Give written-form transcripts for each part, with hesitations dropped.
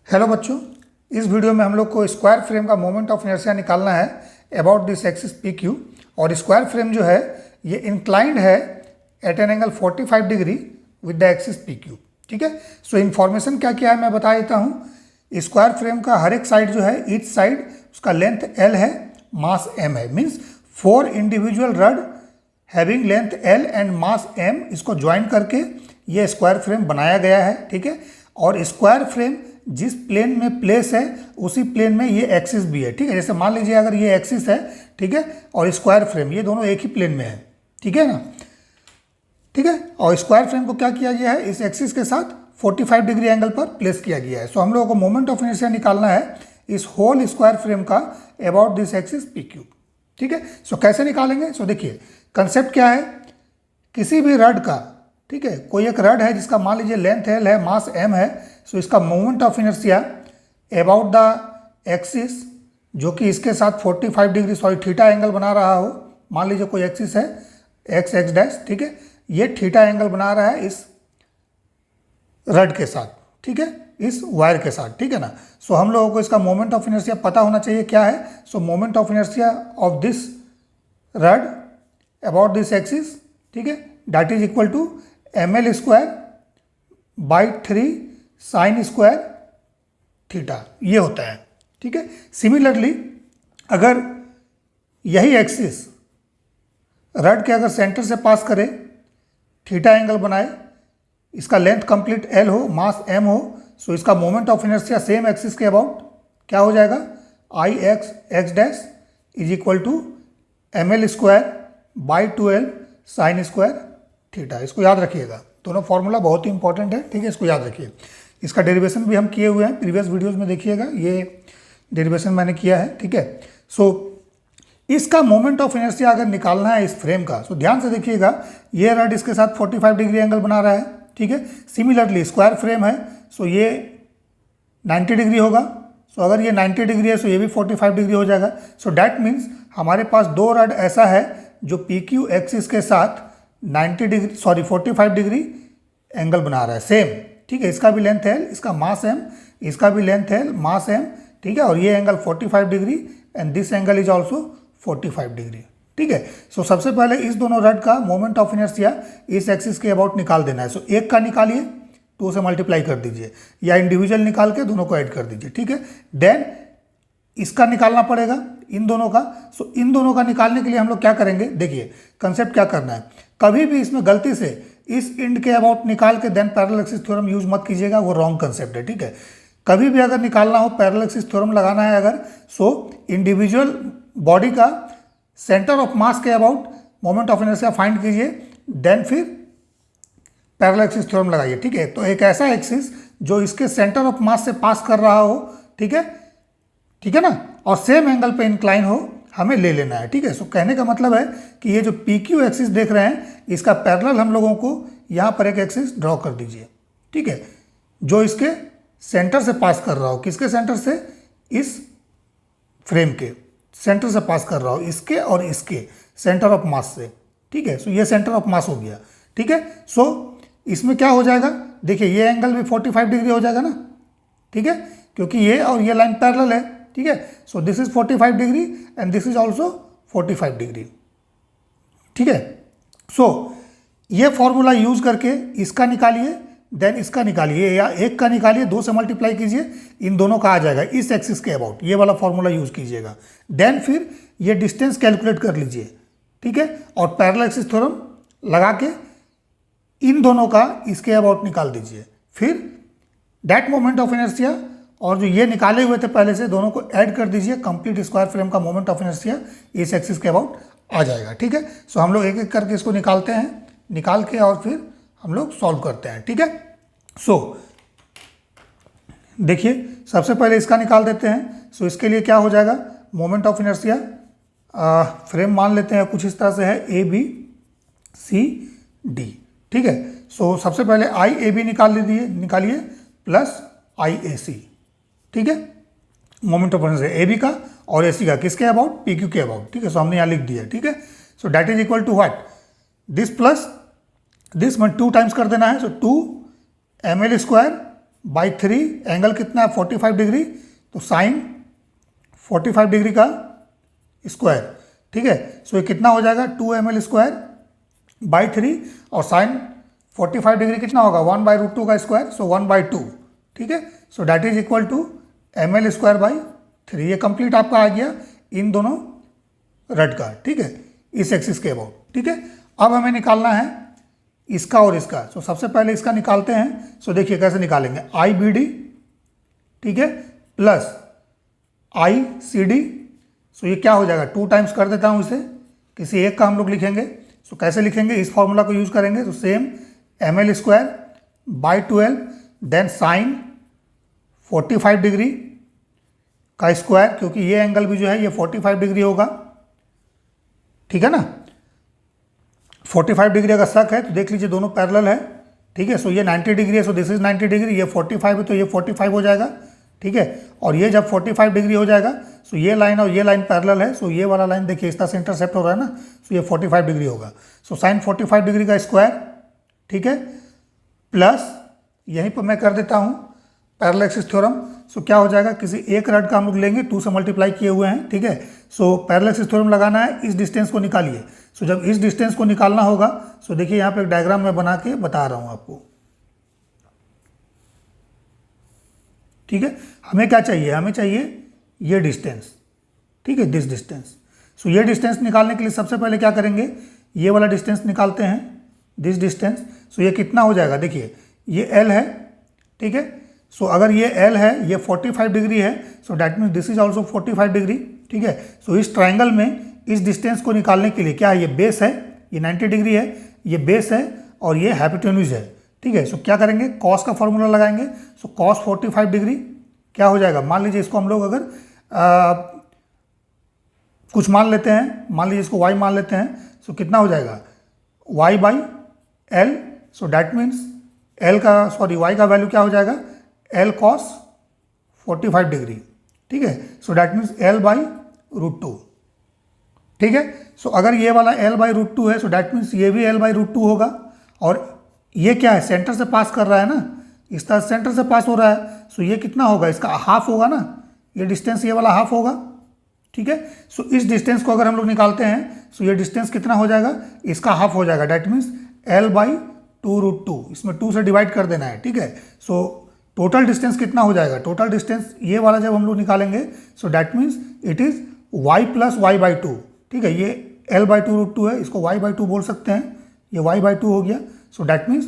Hello बच्चों, इस video में हम लोग को स्क्वायर फ्रेम का मोमेंट ऑफ इनर्शिया निकालना है about this axis P Q. और स्क्वायर फ्रेम जो है ये इंक्लाइंड है at an angle 45 degree with the axis P Q. ठीक है, सो इन्फॉर्मेशन क्या क्या है मैं बता देता हूँ। स्क्वायर फ्रेम का हर एक साइड जो है, ईच साइड उसका लेंथ एल है, मास एम है। Means 4 individual rod having length L and mass M, इसको ज्वाइन करके ये स्क्वायर फ्रेम बनाया गया है। ठीक है, और स्क्वायर फ्रेम जिस प्लेन में प्लेस है उसी प्लेन में ये एक्सिस भी है। ठीक है, जैसे मान लीजिए अगर ये एक्सिस है, ठीक है, और स्क्वायर फ्रेम, ये दोनों एक ही प्लेन में है। ठीक है ना, ठीक है। और स्क्वायर फ्रेम को क्या किया गया है, इस एक्सिस के साथ 45 डिग्री एंगल पर प्लेस किया गया है। सो हम लोगों को मोमेंट ऑफ इनर्शिया निकालना है इस होल स्क्वायर फ्रेम का about this axis P Q. ठीक है, सो कैसे निकालेंगे। सो देखिए कंसेप्ट क्या है, किसी भी रड का, ठीक है, कोई एक रड है जिसका मान लीजिए लेंथ एल है, मास एम है। सो इसका moment of inertia about the axis, जो कि इसके साथ 45 डिग्री थीटा एंगल बना रहा हो। मान लीजिए कोई एक्सिस है एक्स एक्स डैश, ठीक है, ये थीटा एंगल बना रहा है इस रड के साथ, ठीक है, इस वायर के साथ। ठीक है ना। सो हम लोगों को इसका मोमेंट ऑफ इनर्शिया पता होना चाहिए क्या है। So moment of inertia of this rod about this axis, ठीक है, that is equal to ml square by 3 sine square theta, ये होता है। ठीक है, सिमिलरली अगर यही एक्सिस रड के अगर सेंटर से पास करे, थीटा एंगल बनाए, इसका लेंथ कंप्लीट एल हो, मास एम हो, सो इसका moment of inertia same axis के अबाउट क्या हो जाएगा, I X X dash is equal to ml square by 12 sine square theta. इसको याद रखिएगा, दोनों फॉर्मूला बहुत ही इंपॉर्टेंट है। ठीक है, इसको याद रखिए। इसका डेरिवेशन भी हम किए हुए हैं, प्रीवियस वीडियोस में देखिएगा, ये डेरिवेशन मैंने किया है। ठीक है, सो इसका मोमेंट ऑफ इनर्शिया अगर निकालना है इस फ्रेम का, सो ध्यान से देखिएगा, ये रड इसके साथ 45 डिग्री एंगल बना रहा है। ठीक है, सिमिलरली स्क्वायर फ्रेम है, सो ये 90 डिग्री होगा। सो अगर ये 90 डिग्री है, सो ये भी 45 डिग्री हो जाएगा। सो डैट मीन्स हमारे पास दो रड ऐसा है जो पी क्यू एक्सिस के साथ 45 डिग्री एंगल बना रहा है सेम। ठीक है, इसका भी लेंथ एल, इसका मास एम, इसका भी लेंथ एल, मास एम। ठीक है, और ये angle 45 degree and this angle is also 45 degree. ठीक है, सो सबसे पहले इस दोनों रड का मोमेंट ऑफ इनर्शिया इस एक्सिस के अबाउट निकाल देना है। सो एक का निकालिए, 2 से मल्टीप्लाई कर दीजिए, या इंडिविजुअल निकाल के दोनों को ऐड कर दीजिए। ठीक है, देन इसका निकालना पड़ेगा, इन दोनों का। सो इन दोनों का निकालने के लिए हम लोग क्या करेंगे, देखिए कंसेप्ट क्या करना है। कभी भी इसमें गलती से इस इंड के अबाउट निकाल के then parallel axis theorem use मत कीजिएगा, वो रॉन्ग कंसेप्ट है। ठीक है, कभी भी अगर निकालना हो, पैरेलल एक्सिस थ्योरम लगाना है अगर, सो इंडिविजुअल बॉडी का सेंटर ऑफ मास के about moment of inertia find कीजिए, देन फिर पैरेलल एक्सिस थ्योरम लगाइए। ठीक है, तो एक ऐसा एक्सिस जो इसके सेंटर ऑफ मास से पास कर रहा हो, ठीक है, ठीक है ना, और सेम एंगल पे इंक्लाइन हो, हमें ले लेना है। ठीक है, सो कहने का मतलब है कि ये जो पी क्यू एक्सिस देख रहे हैं, इसका पैरेलल हम लोगों को यहाँ पर एक एक्सिस ड्रॉ कर दीजिए। ठीक है, जो इसके सेंटर से पास कर रहा हो, किसके सेंटर से, इस फ्रेम के सेंटर से पास कर रहा हो, इसके और इसके सेंटर ऑफ मास से। ठीक है, सो ये सेंटर ऑफ मास हो गया। ठीक है, सो इसमें क्या हो जाएगा, देखिए ये एंगल भी 45 डिग्री हो जाएगा ना। ठीक है, क्योंकि ये और ये लाइन पैरेलल है। ठीक है, so this is 45 degree and this is also 45 degree. ठीक है, सो ये फॉर्मूला यूज करके इसका निकालिए, देन इसका निकालिए, या एक का निकालिए, 2 से मल्टीप्लाई कीजिए, इन दोनों का आ जाएगा इस एक्सिस के अबाउट, ये वाला फॉर्मूला यूज कीजिएगा। देन फिर ये डिस्टेंस कैलकुलेट कर लीजिए। ठीक है, और पैरेलल एक्सिस थ्योरम लगा के इन दोनों का इसके अबाउट निकाल दीजिए। फिर दैट मोमेंट ऑफ इनर्शिया और जो ये निकाले हुए थे पहले से, दोनों को ऐड कर दीजिए, कंप्लीट स्क्वायर फ्रेम का मोमेंट ऑफ इनर्शिया इस एक्सिस के अबाउट आ जाएगा। ठीक है, सो हम लोग एक एक करके इसको निकालते हैं, निकाल के और फिर हम लोग सॉल्व करते हैं। ठीक है, सो देखिए सबसे पहले इसका निकाल देते हैं। सो इसके लिए क्या हो जाएगा, मोमेंट ऑफ इनर्शिया फ्रेम मान लेते हैं कुछ इस तरह से है, ए बी सी डी। ठीक है, सो सबसे पहले आई ए बी निकालिए प्लस आई ए सी। ठीक है, moment of inertia A B का और ए सी का किसके अबाउट, पी क्यू के अबाउट। ठीक है, सो हमने यहाँ लिख दिया। ठीक है, so that is equal to what, this plus this में 2 टाइम्स कर देना है। So 2 ml square by 3, angle कितना है 45 डिग्री, तो साइन 45 डिग्री का स्क्वायर, ठीक है। सो ये कितना हो जाएगा 2ml स्क्वायर बाई 3, और साइन 45 डिग्री कितना होगा 1/√2 का स्क्वायर, सो 1/2, ठीक है। So that is equal to ml square by 3। ये कंप्लीट आपका आ गया इन दोनों रड का, ठीक है, इस एक्सिस के अबाउट, ठीक है। अब हमें निकालना है इसका और इसका। सो सबसे पहले इसका निकालते हैं। सो देखिए कैसे निकालेंगे, IBD, ठीक है, प्लस ICD। सो ये क्या हो जाएगा 2 टाइम्स कर देता हूँ इसे, किसी एक का हम लोग लिखेंगे। सो कैसे लिखेंगे, इस फॉर्मूला को यूज़ करेंगे। तो same ml square by 12, then sine 45 degree का स्क्वायर, क्योंकि ये एंगल भी जो है ये 45 डिग्री होगा, ठीक है ना। 45 डिग्री अगर शक है तो देख लीजिए दोनों पैरेलल है, ठीक है। सो ये 90 डिग्री है, सो दिस इज 90 डिग्री, ये 45 है तो ये 45 हो जाएगा, ठीक है। और ये जब 45 डिग्री हो जाएगा, सो ये लाइन और ये लाइन पैरेलल है, सो ये वाला लाइन देखिए इस तरह से इंटरसेप्ट हो रहा है ना, सो ये 45 डिग्री होगा। सो साइन 45 डिग्री का स्क्वायर, ठीक है, प्लस यहीं पर मैं कर देता हूँ पैरेलल एक्सिस थ्योरम। सो क्या हो जाएगा, किसी एक रड का हम लोग लेंगे, 2 से मल्टीप्लाई किए हुए हैं, ठीक है। सो पैरेलल एक्सिस थ्योरम लगाना है, इस डिस्टेंस को निकालिए। सो जब इस डिस्टेंस को निकालना होगा, सो देखिए यहाँ पे एक डायग्राम मैं बना के बता रहा हूँ आपको, ठीक है। हमें क्या चाहिए, हमें चाहिए ये डिस्टेंस, ठीक है, दिस डिस्टेंस। सो ये डिस्टेंस निकालने के लिए सबसे पहले क्या करेंगे, ये वाला डिस्टेंस निकालते हैं, दिस डिस्टेंस। सो ये कितना हो जाएगा, देखिए ये L है, ठीक है। सो अगर ये L है, ये 45 डिग्री है, so that means this is also 45 degree, ठीक है। सो इस ट्राइंगल में इस डिस्टेंस को निकालने के लिए क्या है, ये बेस है, ये 90 डिग्री है, ये बेस है और ये हाइपोटेन्यूज है, ठीक है। सो क्या करेंगे, कॉस का फॉर्मूला लगाएंगे। सो कॉस 45 डिग्री क्या हो जाएगा, मान लीजिए इसको हम लोग अगर कुछ मान लेते हैं, मान लीजिए इसको y मान लेते हैं। सो कितना हो जाएगा y/L। So that means y का वैल्यू क्या हो जाएगा L cos 45 डिग्री, ठीक है। सो डैट मीन्स L/√2, ठीक है। सो अगर ये वाला L/√2 है, सो डैट मीन्स ये भी L/√2 होगा। और ये क्या है, सेंटर से पास कर रहा है ना, इस तरह सेंटर से पास हो रहा है। सो ये कितना होगा, इसका हाफ होगा ना, ये डिस्टेंस ये वाला हाफ होगा, ठीक है। सो इस डिस्टेंस को अगर हम लोग निकालते हैं, सो ये डिस्टेंस कितना हो जाएगा, इसका हाफ हो जाएगा, डैट मीन्स L/2√2, इसमें 2 से डिवाइड कर देना है, ठीक है। सो टोटल डिस्टेंस कितना हो जाएगा, टोटल डिस्टेंस ये वाला जब हम लोग निकालेंगे, so that means it is y + y/2, ठीक है। ये L/2√2 है, इसको y/2 बोल सकते हैं, ये y/2 हो गया। So that means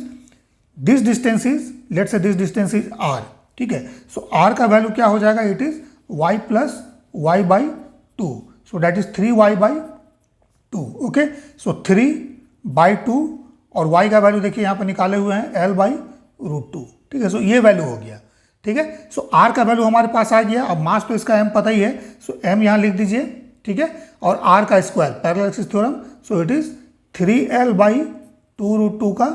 this distance is, let's say this distance is r, ठीक है। सो r का वैल्यू क्या हो जाएगा, it is y + y/2, so that is 3y/2, okay. So 3/2 और y का वैल्यू देखिए यहाँ पर निकाले हुए हैं L/√2, ठीक है। सो ये वैल्यू हो गया, ठीक है। सो r का वैल्यू हमारे पास आ गया। अब मास तो इसका m पता ही है, सो m यहाँ लिख दीजिए, ठीक है। और r का square parallel axis theorem, so it is 3L/2√2 का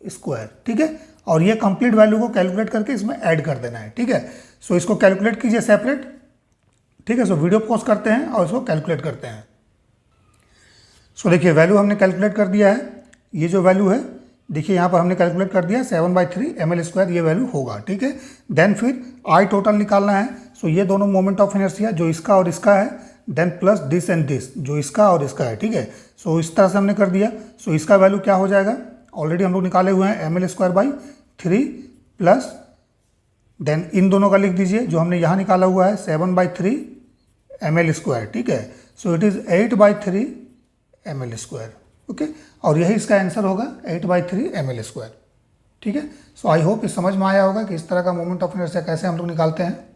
स्क्वायर, ठीक है। और ये कंप्लीट वैल्यू को कैलकुलेट करके इसमें ऐड कर देना है, ठीक है। सो इसको कैलकुलेट कीजिए सेपरेट, ठीक है। सो वीडियो पॉज करते हैं और इसको कैलकुलेट करते हैं। सो देखिए वैल्यू हमने कैलकुलेट कर दिया है, ये जो वैल्यू है देखिए यहाँ पर हमने कैलकुलेट कर दिया 7/3 ml स्क्वायर ये वैल्यू होगा, ठीक है। देन फिर I टोटल निकालना है। सो ये दोनों मोमेंट ऑफ इनर्शिया जो इसका और इसका है, then plus this and this जो इसका और इसका है, ठीक है। सो इस तरह से हमने कर दिया। सो इसका वैल्यू क्या हो जाएगा, ऑलरेडी हम लोग निकाले हुए हैं ml square by 3 plus then इन दोनों का लिख दीजिए जो हमने यहाँ निकाला हुआ है 7/3 ml स्क्वायर, ठीक है। So it is 8/3 ml square, okay. और यही इसका आंसर होगा 8/3 ml स्क्वायर, ठीक है। सो आई होप इस समझ में आया होगा कि इस तरह का मोमेंट ऑफ इनर्शिया कैसे हम लोग निकालते हैं।